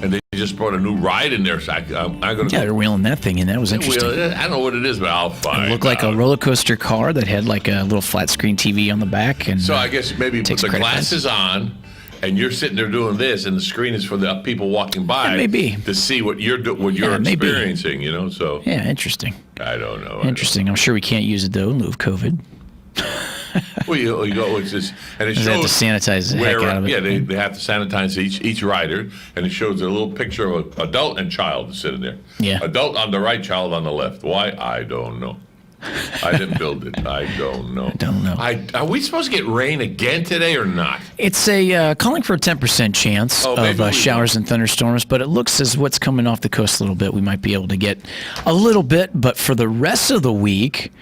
and they just brought a new ride in there. So I'm going to. Yeah, they're wheeling that thing in. That was interesting. I don't know what it is, but I'll find. It looked like a roller coaster car that had like a little flat screen TV on the back. And so I guess maybe put the glasses on, and you're sitting there doing this, and the screen is for the people walking by. Maybe to see what you're experiencing. You know, so yeah, interesting. I don't know. Interesting. I'm sure we can't use it though in lieu of COVID. Well, you go. It's just, and it shows they have to sanitize the heck out of it. Yeah, they have to sanitize each rider, and it shows a little picture of an adult and child sitting there. Yeah. Adult on the right, child on the left. Why? I don't know. I didn't build it. I don't know. Are we supposed to get rain again today or not? It's calling for a 10% chance of showers and thunderstorms, but it looks as what's coming off the coast a little bit. We might be able to get a little bit, but for the rest of the week,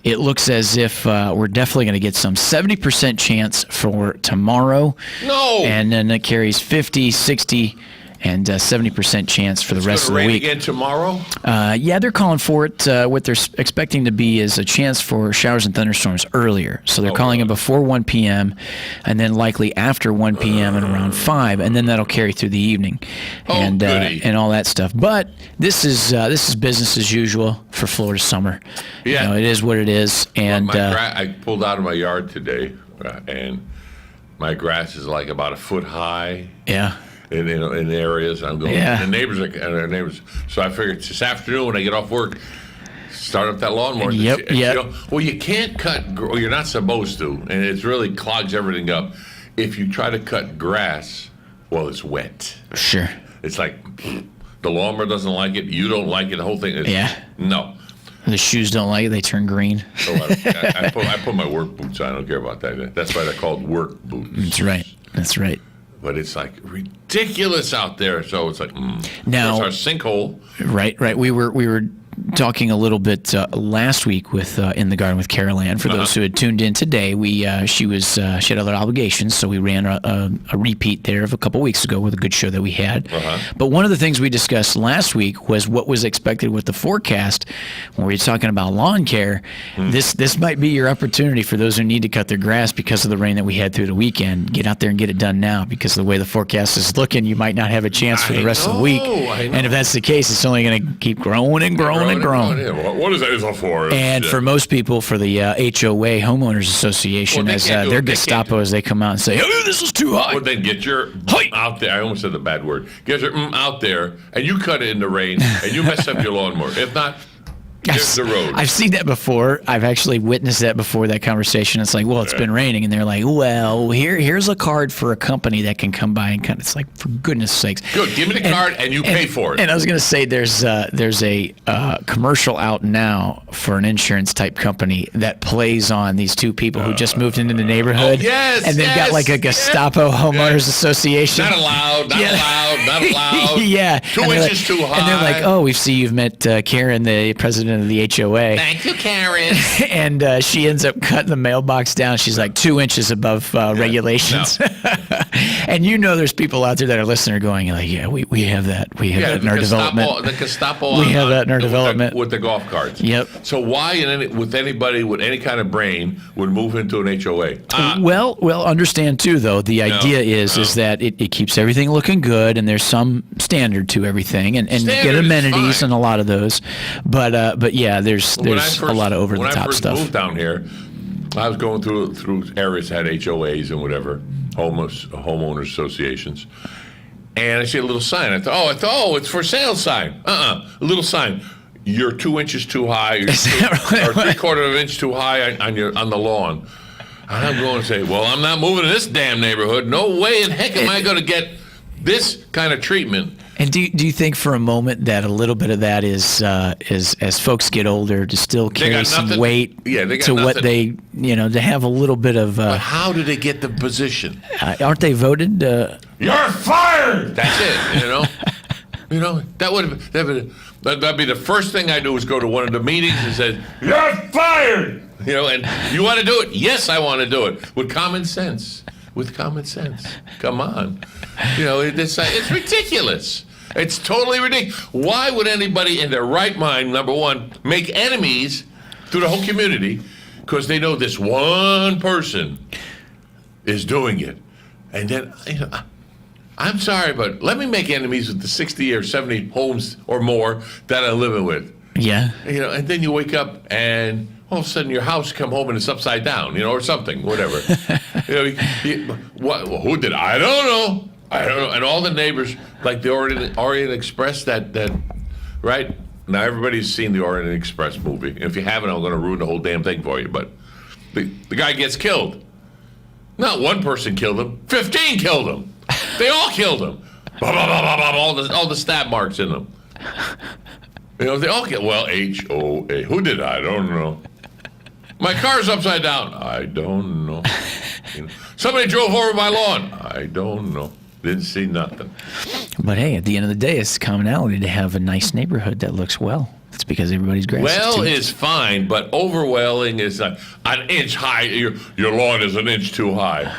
it looks as if we're definitely going to get some 70% chance for tomorrow. No. And then it carries 50, 60, and 70% chance for the rest of the week. Again tomorrow? Yeah, they're calling for it. What they're expecting to be is a chance for showers and thunderstorms earlier. So they're calling it before 1 p.m. and then likely after 1 p.m. and around 5, and then that'll carry through the evening and all that stuff. But this is business as usual for Florida summer. Yeah. You know, it is what it is. And I pulled out of my yard today, and my grass is like about a foot high. Yeah. In areas, I'm going. Yeah. The neighbors. So I figured this afternoon when I get off work, start up that lawnmower. Yep. Well, you can't cut. Or you're not supposed to, and it really clogs everything up. If you try to cut grass, well, it's wet. Sure. It's like the lawnmower doesn't like it. You don't like it. The whole thing. No. The shoes don't like it. They turn green. So I put my work boots on. I don't care about that. That's why they're called work boots. That's right. But it's like ridiculous out there. So it's like, now our sinkhole. Right. We were talking a little bit last week with In the Garden with Carol Ann. For those who had tuned in today, she had other obligations, so we ran a repeat there of a couple weeks ago with a good show that we had. But one of the things we discussed last week was what was expected with the forecast. When we were talking about lawn care, this might be your opportunity for those who need to cut their grass because of the rain that we had through the weekend. Get out there and get it done now, because of the way the forecast is looking, you might not have a chance for the rest of the week. And if that's the case, it's only going to keep growing and growing. Yeah, what is that for? And for most people, for the HOA Homeowners Association, their Gestapo as they come out and say, "Oh, this is too high." Well, then get your out there. I almost said the bad word. Get your out there, and you cut it in the rain, and you mess up your lawnmower. If not, there's the road. I've seen that before. I've actually witnessed that before, that conversation. It's like, well, it's been raining. And they're like, well, here's a card for a company that can come by and kind of, it's like, for goodness sakes. Good. Give me the card and you pay for it. And I was going to say there's a commercial out now for an insurance type company that plays on these two people who just moved into the neighborhood. And they've got like a Gestapo Homeowners Association. Not allowed. Not allowed. Yeah. 2 inches too high. And they're like, oh, we see you've met Karen, the president of the HOA. Thank you, Karen. And she ends up cutting the mailbox down. She's like 2 inches above regulations. No. And there's people out there that are listening, going like, yeah, we have that. We have that in our development. The Gestapo. We have that in our development with the golf carts. Yep. So why with anybody with any kind of brain would move into an HOA? Well, understand too, though. The idea is that it keeps everything looking good, and there's some standard to everything, and you get amenities and a lot of those. But yeah, there's a lot of over the top stuff. When I first moved down here, I was going through areas that had HOAs and whatever, homeowners associations, and I see a little sign. I thought, it's for sale sign. A little sign. You're 2 inches too high, or 3/4 of an inch too high on the lawn. And I'm going to say, well, I'm not moving to this damn neighborhood. No way in heck am I going to get this kind of treatment. And do you think for a moment that a little bit of that is as folks get older to still carry some weight to what they, to have a little bit of... but how do they get the position? Aren't they voted? You're fired! That's it, that'd be the first thing I do is go to one of the meetings and say, you're fired! And you want to do it? Yes, I want to do it. With common sense. Come on. It's ridiculous. It's totally ridiculous. Why would anybody in their right mind, number one, make enemies through the whole community because they know this one person is doing it? And then, I'm sorry, but let me make enemies with the 60 or 70 homes or more that I'm living with. Yeah. And then you wake up and all of a sudden your house come home and it's upside down, or something, whatever. Who did I don't know. And all the neighbors, like the Orient Express, that right? Now everybody's seen the Orient Express movie. If you haven't, I'm going to ruin the whole damn thing for you. But the guy gets killed. Not one person killed him. 15 killed him. They all killed him. All the stab marks in them. They all get, well, HOA. Who did I don't know. My car's upside down. I don't know. Somebody drove over my lawn. I don't know. Didn't see nothing. But hey, at the end of the day, it's commonality to have a nice neighborhood that looks well. It's because everybody's grass Well is is fine, but overwhelming is an inch high. Your lawn is an inch too high.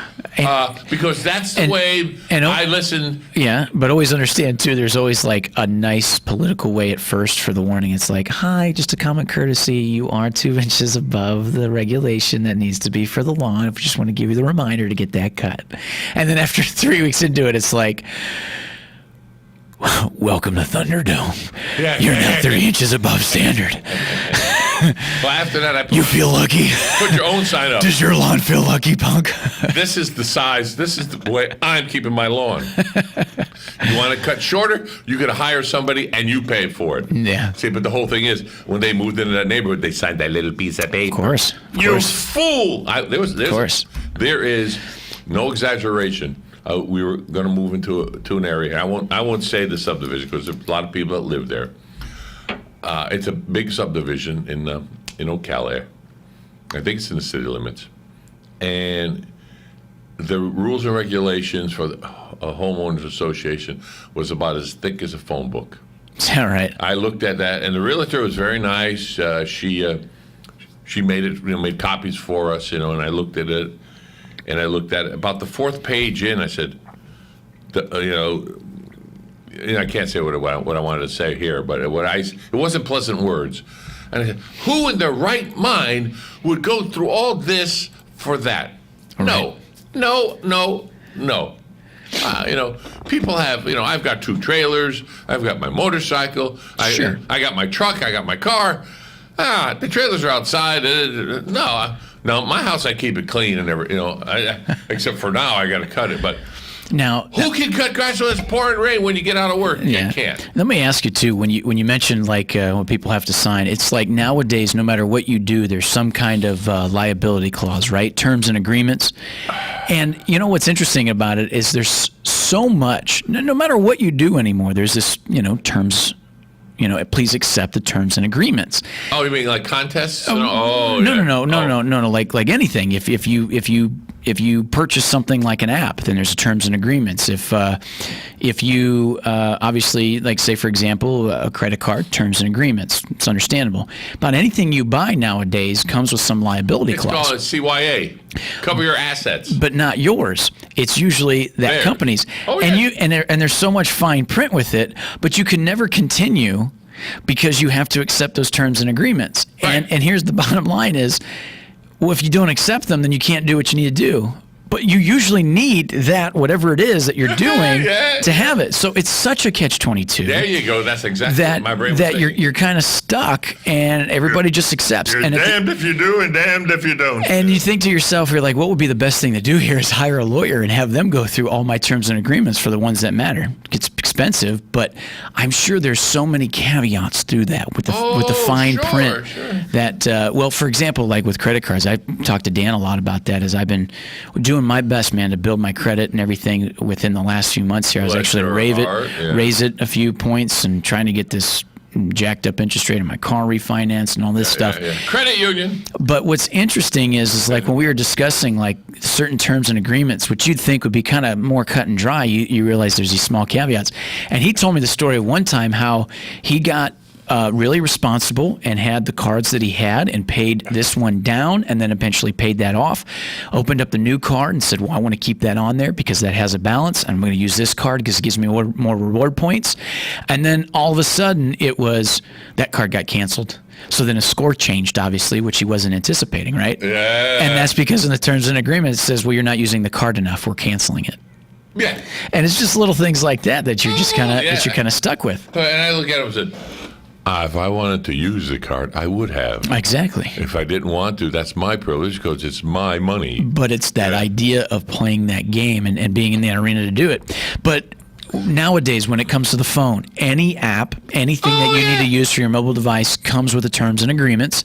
Because that's the way I listen. Yeah, but always understand, too, there's always like a nice political way at first for the warning. It's like, hi, just a common courtesy. You are 2 inches above the regulation that needs to be for the lawn. If we just want to give you the reminder to get that cut. And then after 3 weeks into it, it's like, welcome to Thunderdome. Yeah. You're now 3 inches above standard. Well, after that, You feel lucky? put your own sign up. Does your lawn feel lucky, punk? This is the size. This is the way I'm keeping my lawn. You want to cut shorter? You got to hire somebody, and you pay for it. Yeah. See, but the whole thing is, when they moved into that neighborhood, they signed that little piece of paper. Of course. You fool! Of course. There is no exaggeration. We were going to move to an area. I won't say the subdivision because there's a lot of people that live there. It's a big subdivision in Ocala. I think it's in the city limits. And the rules and regulations for a homeowners association was about as thick as a phone book. All right. I looked at that, and the realtor was very nice. She made copies for us, and I looked at it. And I looked at it. About the fourth page in, I said, I can't say what I wanted to say here, but it wasn't pleasant words. And I said, who in their right mind would go through all this for that? Right. No. People have, I've got 2 trailers. I've got my motorcycle. Sure. I got my truck. I got my car. The trailers are outside. No, my house, I keep it clean and except for now, I got to cut it. But now, who can cut grass when it's pouring rain when you get out of work? Yeah. You can't. Let me ask you too. When you mentioned when people have to sign, it's like nowadays, no matter what you do, there's some kind of liability clause, right? Terms and agreements. And what's interesting about it is there's so much. No matter what you do anymore, there's this terms. Please accept the terms and agreements. Oh, you mean like contests? No. Like anything. If you purchase something like an app, then there's terms and agreements. If you obviously, like say for example, a credit card, terms and agreements. It's understandable. But anything you buy nowadays comes with some liability clause. It's called CYA. Cover your assets. But not yours. It's usually that company's. Oh, and yeah. there's so much fine print with it, but you can never continue because you have to accept those terms and agreements. Right. And here's the bottom line is, well, if you don't accept them, then you can't do what you need to do. But you usually need that, whatever it is that you're doing, to have it. So it's such a catch-22. There you go. That's exactly what my brain was thinking. You're kind of stuck, and everybody just accepts. You're damned if you do and damned if you don't. And you think to yourself, you're like, what would be the best thing to do here is hire a lawyer and have them go through all my terms and agreements for the ones that matter. It's expensive, but I'm sure there's so many caveats through that with the fine print. Sure. That, for example, like with credit cards, I talked to Dan a lot about that as I've been doing my best, man, to build my credit and everything within the last few months here. I was actually raise it a few points and trying to get this jacked up interest rate on my car refinance and all this stuff. Yeah. Credit union. But what's interesting is like when we were discussing like certain terms and agreements, which you'd think would be kind of more cut and dry, you realize there's these small caveats. And he told me the story of one time how he got really responsible and had the cards that he had and paid this one down and then eventually paid that off, opened up the new card and said, well, I want to keep that on there because that has a balance. I'm going to use this card because it gives me more reward points. And then all of a sudden that card got canceled. So then a score changed, obviously, which he wasn't anticipating, right? Yeah. And that's because in the terms and agreement, it says, well, you're not using the card enough. We're canceling it. Yeah. And it's just little things like that you're just kind of that you're kind of stuck with. And I look at him and said, if I wanted to use the card, I would have. Exactly. If I didn't want to, that's my privilege because it's my money. But it's that idea of playing that game and being in the arena to do it. But nowadays, when it comes to the phone, any app, anything that you need to use for your mobile device comes with the terms and agreements.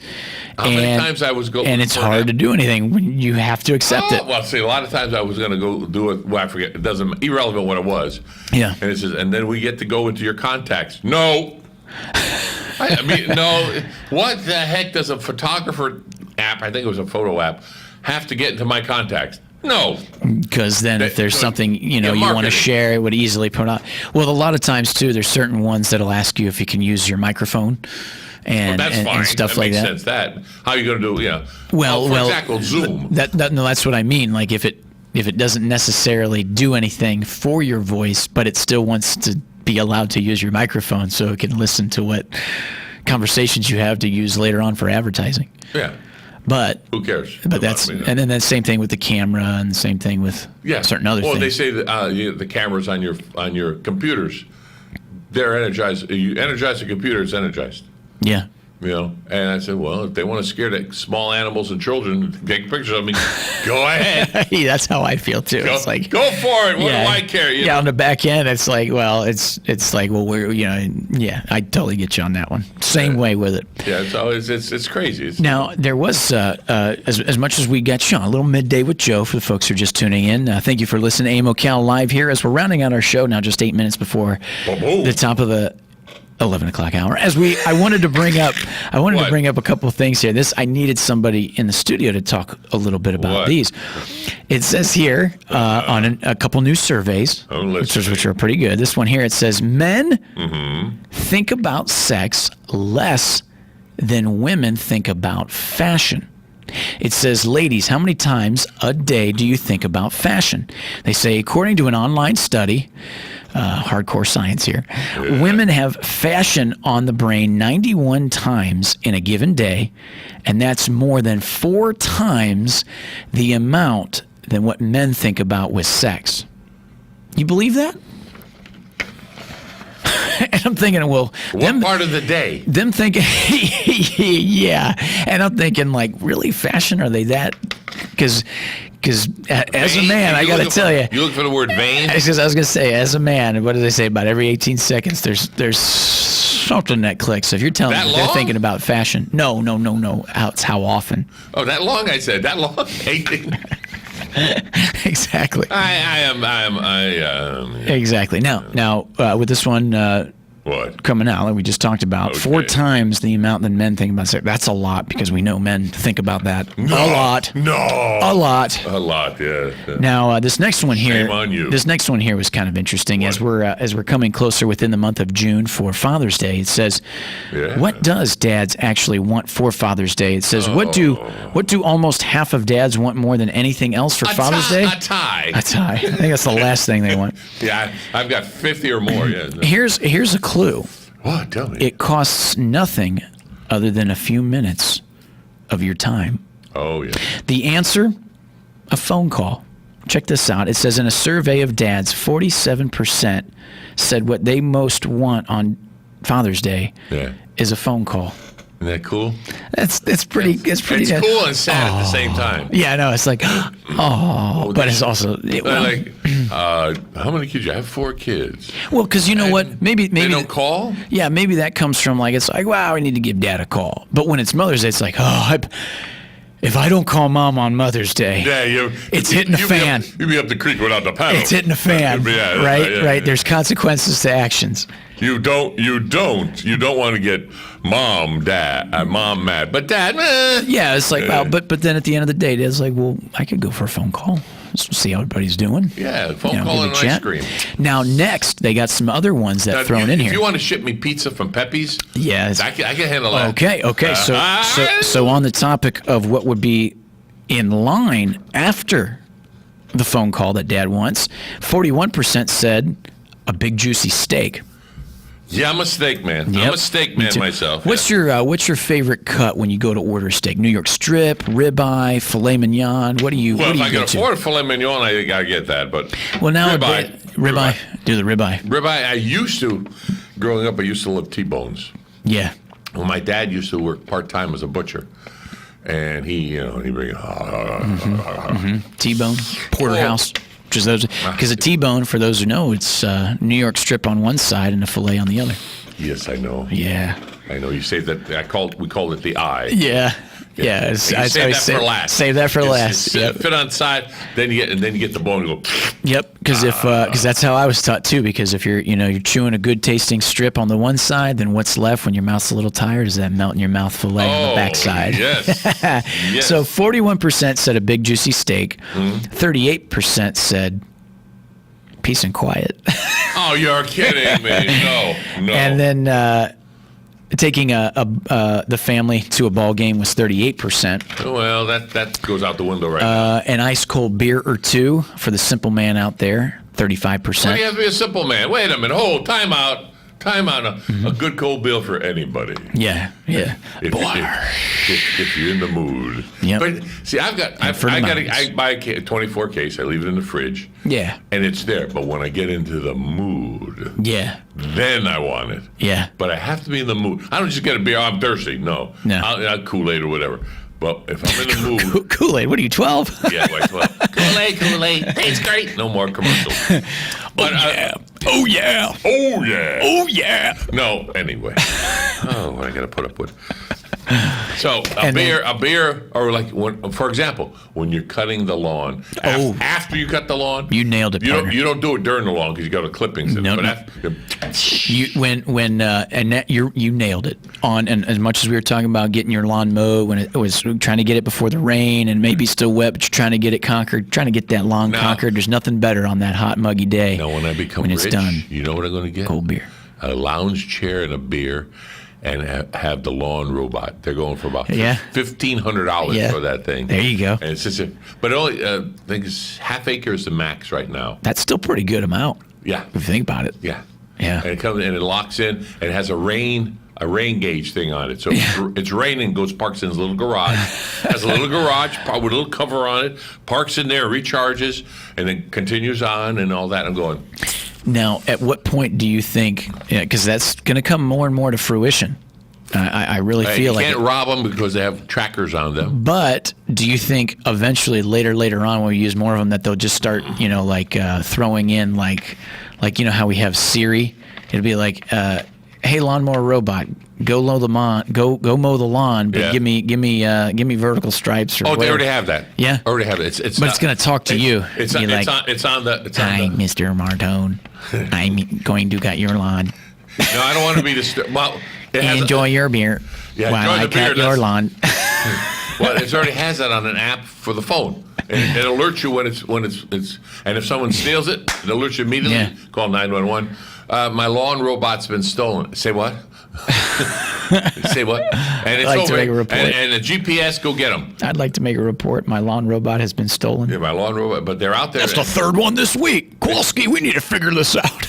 How many times I was going? And it's hard to do anything when you have to accept it. Well, see, a lot of times I was going to go do it. Well, I forget. It doesn't irrelevant what it was. Yeah. And it says, and then we get to go into your contacts. No. I mean, no. What the heck does a photographer app? I think it was a photo app. Have to get into my contacts? No. Because then if there's something, you want to marketing. share, it would easily put out. Well, a lot of times, too, there's certain ones that'll ask you if you can use your microphone and, That's fine. and stuff that like makes that. sense. That how are you going to do? Yeah. Well, for example, Zoom. No, that's what I mean. Like if it doesn't necessarily do anything for your voice, but it still wants to be allowed to use your microphone so it can listen to what conversations you have to use later on for advertising. Yeah. But who cares? But that's and then that same thing with the camera and the same thing with certain other things. Well, they say that the cameras on your computers, they're energized. You energize the computer, it's energized. Yeah. And I said, well, if they want to scare the small animals and children, take pictures of me, go ahead. Yeah, that's how I feel too. Go, it's like go for it. What do I care? On the back end, it's like, well, it's like, well, we're I totally get you on that one. Same way with it. Yeah, it's crazy. Now there was as much as we got you on a little midday with Joe for the folks who are just tuning in. Thank you for listening to AIM Ocala Live here as we're rounding out our show now, just 8 minutes before the top of the 11 o'clock hour. I wanted to bring up a couple of things here. I needed somebody in the studio to talk a little bit about these. It says here on a couple new surveys, which are pretty good. This one here, it says men think about sex less than women think about fashion. It says, ladies, how many times a day do you think about fashion? They say, according to an online study, hardcore science here, women have fashion on the brain 91 times in a given day, and that's more than 4 times the amount than what men think about with sex. You believe that? And I'm thinking, well, what part of the day? Them thinking, yeah. And I'm thinking, like, really, fashion? Are they that? Because as a man, I got to tell you. You look for the word vain? I was going to say, as a man, what do they say? About every 18 seconds, there's something that clicks. So if you're telling me they're thinking about fashion, no. It's how often. Oh, that long, I said. That long? 18. Exactly. I am. Exactly. Now, with this one what coming out, like we just talked about, 4 times the amount that men think about sex. That's a lot because we know men think about that a lot. No. A lot. A lot. Yeah. Now, this next one here. Shame on you. This next one here was kind of interesting as we're coming closer within the month of June for Father's Day. It says, what does dads actually want for Father's Day? It says, what do almost half of dads want more than anything else for Father's Day? A tie. A tie. I think that's the last thing they want. Yeah, I've got 50 or more. Yeah. Here's a clue. What? Tell me. It costs nothing other than a few minutes of your time. Oh, yeah. The answer, a phone call. Check this out. It says in a survey of dads, 47% said what they most want on Father's Day is a phone call. Isn't that cool? It's pretty. It's pretty. It's cool and sad at the same time. Yeah, no, it's like, but it's also. How many kids? I have 4 kids. Well, because you know what? Maybe they don't call. Yeah, maybe that comes from it's like, wow, we need to give Dad a call. But when it's Mother's Day, it's like, if I don't call Mom on Mother's Day, it's hitting the fan. You'll be up the creek without the paddle. It's hitting the fan. Right. There's consequences to actions. You don't want to get mom mad, but Dad, yeah, it's like, wow, but then at the end of the day, it's like, well, I could go for a phone call. Just see how everybody's doing. Yeah, phone call and ice cream. Now, next, they got some other ones that thrown in here. If you want to ship me pizza from Pepe's, I can handle that. Okay. So on the topic of what would be in line after the phone call that Dad wants, 41% said a big juicy steak. Yeah, I'm a steak man. Yep. I'm a steak man myself. What's your favorite cut when you go to order a steak? New York strip, ribeye, filet mignon. What do you? Well, what do if you I go can afford a filet mignon, I gotta get that. But well, now ribeye. Do the ribeye. Ribeye. I used to, growing up, I used to love T-bones. Yeah. Well, my dad used to work part-time as a butcher, and he bring T-bone, porterhouse. Just those, because a T-bone, for those who know, it's New York strip on one side and a filet on the other. Yes, I know. Yeah. I know. You say that. We called it the eye. Yeah. Yeah. You save that for last. Save that for last. Yep. Fit on side, then you get the bone and go. Yep. Because that's how I was taught too. Because if you're chewing a good tasting strip on the one side, then what's left when your mouth's a little tired is that melt in your mouth filet on the back side. Yes. Yes. So 41% said a big juicy steak. 38% said peace and quiet. Oh, you're kidding me! No. And then taking the family to a ball game was 38%. Well, that goes out the window right now. An ice cold beer or two for the simple man out there, 35%. Why do you have to be a simple man? Wait a minute. Hold. Time out. A good cold bill for anybody. Yeah. If you're in the mood. Yep. But see, I buy a 24 case. I leave it in the fridge. Yeah. And it's there. But when I get into the mood, then I want it. Yeah. But I have to be in the mood. I don't just get a beer. I'm thirsty. No. I'll Kool-Aid or whatever. But if I'm in the mood. Kool-Aid, what are you, 12? Yeah, like 12. Kool-Aid. It's great. No more commercials. But Oh yeah. No, anyway. Oh, what I got to put up with. So a beer, or like for example, when you're cutting the lawn, after you cut the lawn, you nailed it. You don't do it during the lawn because you got the clippings. No. You nailed it on. And as much as we were talking about getting your lawn mowed, when it was trying to get it before the rain and maybe still wet, but you're trying to get it conquered, trying to get that lawn conquered. There's nothing better on that hot, muggy day. Now, when I become rich, it's done, you know what I'm going to get? Cold beer, a lounge chair, and a beer. And have the lawn robot. They're going for about $1,500 for that thing. There you go. And it's just but only I think it's half acre is the max right now. That's still pretty good amount. Yeah, if you think about it. Yeah. And it comes and it locks in. And it has a rain gauge thing on it. So it's raining. Goes parks in his little garage. Has a little garage with a little cover on it. Parks in there, recharges, and then continues on and all that. I'm going. Now, at what point do you think, because that's going to come more and more to fruition, I really feel like you can't rob them because they have trackers on them. But do you think eventually later on when we use more of them that they'll just start, throwing in like how we have Siri? It'll be like, hey, lawnmower robot, go mow the lawn, but give me vertical stripes or whatever. They already have that. Yeah, already have it. It's going to talk to you. Hi, Mr. Martone. I'm going to cut your lawn. No, I don't want to be disturbed. Well, enjoy your beer while I cut your lawn. Well, it already has that on an app for the phone. And it alerts you when it's and if someone steals it, it alerts you immediately. Yeah. Call 911. My lawn robot's been stolen. Say what? Say what? And it's I'd like over. To make a report. And the GPS, go get them. I'd like to make a report. My lawn robot has been stolen. Yeah, my lawn robot, but they're out there. That's the third one this week. Kowalski, we need to figure this out.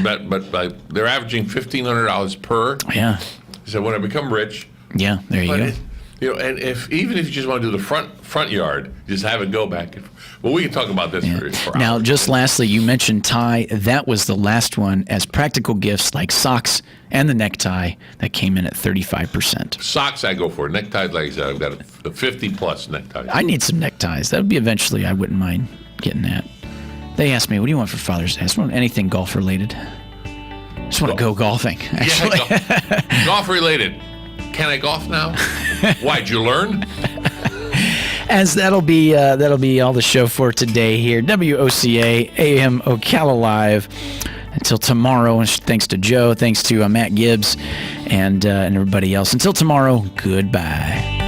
But they're averaging $1,500 per. Yeah. So when I become rich. Yeah, there you go. And even if you just want to do the front yard, just have it go back. Well, we can talk about this for hours. Now, just lastly, you mentioned tie. That was the last one as practical gifts like socks and the necktie that came in at 35%. Socks I go for. Neckties, like I said, I've got a 50-plus necktie. I need some neckties. That would be eventually, I wouldn't mind getting that. They asked me, what do you want for Father's Day? I just want anything golf-related. I just want to go golfing, actually. Yeah, golf-related. Can I golf now? Why'd you learn? As that'll be all the show for today here. WOCA AM Ocala Live. Until tomorrow, and thanks to Joe, thanks to Matt Gibbs, and everybody else. Until tomorrow, goodbye.